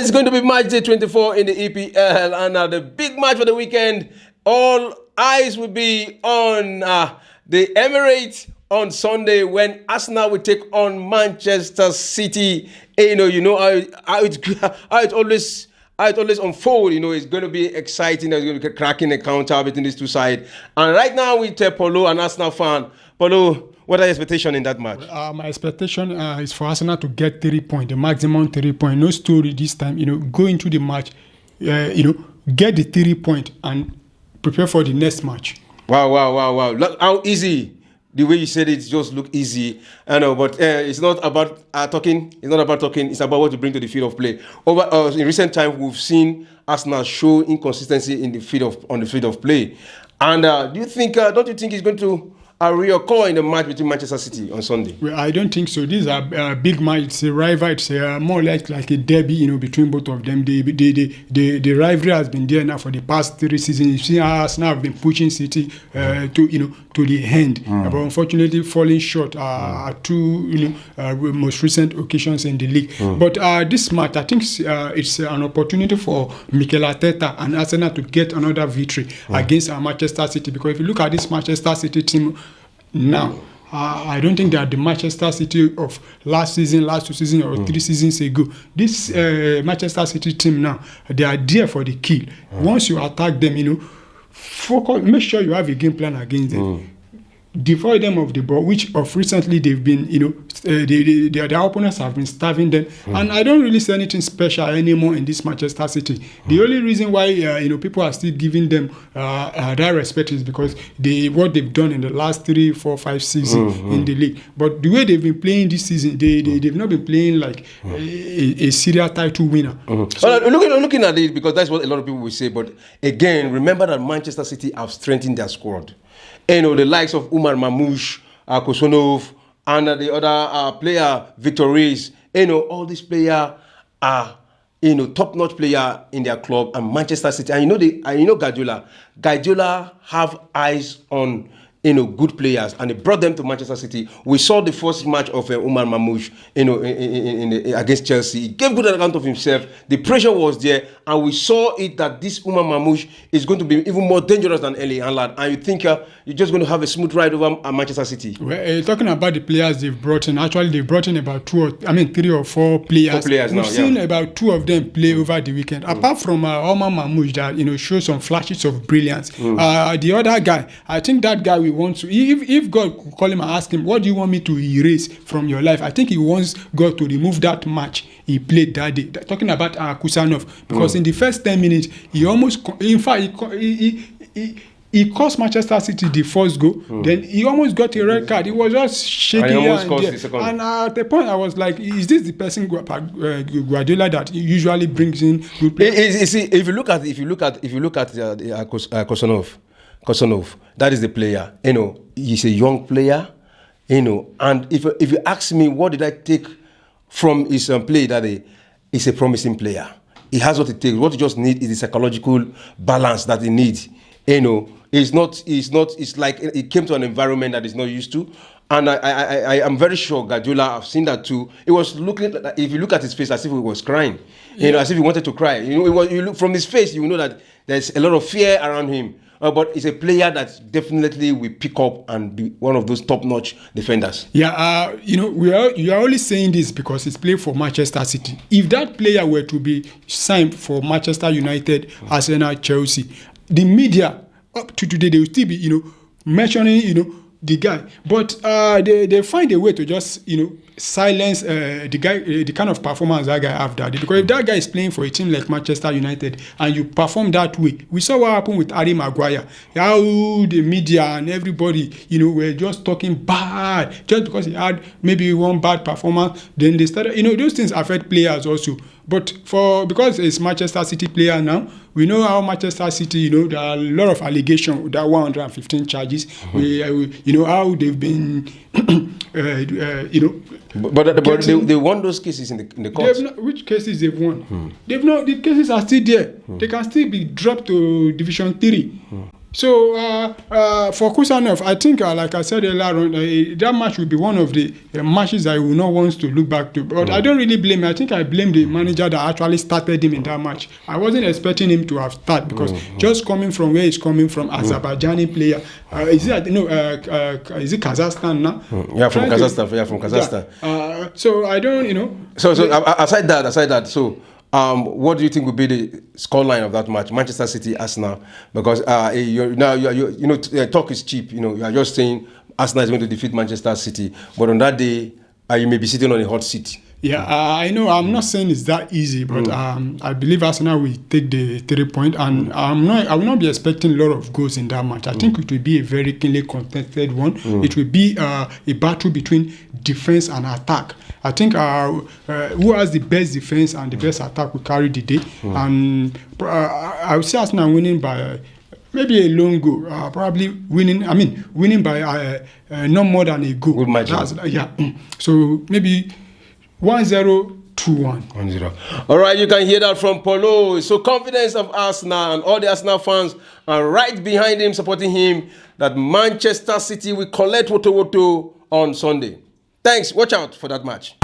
It's going to be match day 24 in the EPL, and the big match for the weekend. All eyes will be on the Emirates on Sunday when Arsenal will take on Manchester City. You know how it always unfold. It's going to be exciting. There's going to be a cracking encounter between these two sides. And right now we tell Polo, an Arsenal fan. Polo, what are your expectations in that match? My expectation is for Arsenal to get 3 points, the maximum 3 points. No story this time. Go into the match, get the 3 points and prepare for the next match. Wow. Look how easy. The way you said it just look easy. I know, but it's not about talking. It's not about talking. It's about what to bring to the field of play. In recent times, we've seen Arsenal show inconsistency on the field of play. And don't you think it's going to reoccur in the match between Manchester City on Sunday? Well, I don't think so. This is a big match. It's a rival. It's more like a derby, between both of them. The rivalry has been there now for the past 3 seasons. You see, Arsenal have been pushing City to the end, but unfortunately falling short at two most recent occasions in the league. But this match, I think it's an opportunity for Mikel Arteta and Arsenal to get another victory against Manchester City. Because if you look at this Manchester City team now, I don't think they are the Manchester City of last 2 seasons or 3 seasons ago. This Manchester City team now, they are there for the kill. Once you attack them, focus, make sure you have a game plan against them. Devoid them of the ball, which of recently they've been, their opponents have been starving them. And I don't really see anything special anymore in this Manchester City. The only reason why, people are still giving them that respect is because what they've done in the last 3, 4, 5 seasons in the league. But the way they've been playing this season, they've not been playing like a serial title winner. So, looking at it, because that's what a lot of people will say. But again, remember that Manchester City have strengthened their squad. The likes of Umar Mamouche, Kosonov, and the other player, Victor Reis. All these players are, top-notch player in their club, and Manchester City. And Guardiola. Guardiola have eyes on good players, and he brought them to Manchester City. We saw the first match of Umar Mamouche, against Chelsea. He gave good account of himself. The pressure was there, and we saw it that this Umar Mamouche is going to be even more dangerous than Erling Haaland. And you think you're just going to have a smooth ride over Manchester City? Well, talking about the players they've brought in, actually they've brought in about 3 or 4 players. 4 players now. We've seen about 2 of them play over the weekend. Apart from Umar Mamouche that shows some flashes of brilliance. The other guy, I think that guy we want to, if God could call him and ask him, what do you want me to erase from your life? I think he wants God to remove that match he played that day. Talking about Kusanov, because in the first 10 minutes, he almost, in fact, he cost Manchester City the first goal. Then he almost got a red card. He was just shaking and at the point I was like, is this the person Guardiola that usually brings in good players? You see, if you look at Kosonov, that is the player. He's a young player. And if you ask me, what did I take from his play that day? He's a promising player. He has what it takes. What he just needs is the psychological balance that he needs. It's like he came to an environment that he's not used to. And I am very sure Guardiola, I've seen that too. It was looking, if you look at his face, as if he was crying. As if he wanted to cry. You look from his face, you know that there's a lot of fear around him. But it's a player that definitely will pick up and be one of those top-notch defenders. Yeah, you are only saying this because he's playing for Manchester City. If that player were to be signed for Manchester United, Arsenal, Chelsea, the media up to today they will still be, mentioning, the guy. But they find a way to just, silence the guy, the kind of performance that guy have that day. Because if that guy is playing for a team like Manchester United and you perform that way, we saw what happened with Harry Maguire. How the media and everybody, were just talking bad just because he had maybe one bad performance. Then they started, those things affect players also. But because it's Manchester City player now, we know how Manchester City, there are a lot of allegations, that 115 charges. How they've been, But they won those cases in the courts. Which cases they've won? They've not. The cases are still there. They can still be dropped to Division 3. So for Kusanov, I think, like I said earlier on, that match will be one of the matches I will not want to look back to. But I don't really blame him. I think I blame the manager that actually started him in that match. I wasn't expecting him to have started because just coming from where he's coming from, Azerbaijani player, is it Kazakhstan now? Yeah, from Kazakhstan. Yeah, from Kazakhstan. So I don't, So aside that, so. What do you think would be the scoreline of that match, Manchester City Arsenal? Because talk is cheap. You are just saying Arsenal is going to defeat Manchester City, but on that day, you may be sitting on a hot seat. Yeah, I know. I'm not saying it's that easy, but I believe Arsenal will take the 3 point, and I will not be expecting a lot of goals in that match. I think it will be a very keenly contested one. It will be a battle between defense and attack. I think who has the best defense and the best attack will carry the day, and I would say Arsenal winning by maybe a lone goal, probably winning by not more than a goal. Good margin. So maybe 1-0, 2-1. 1-0. All right, you can hear that from Polo. So confidence of Arsenal, and all the Arsenal fans are right behind him, supporting him, that Manchester City will collect Woto on Sunday. Thanks. Watch out for that match.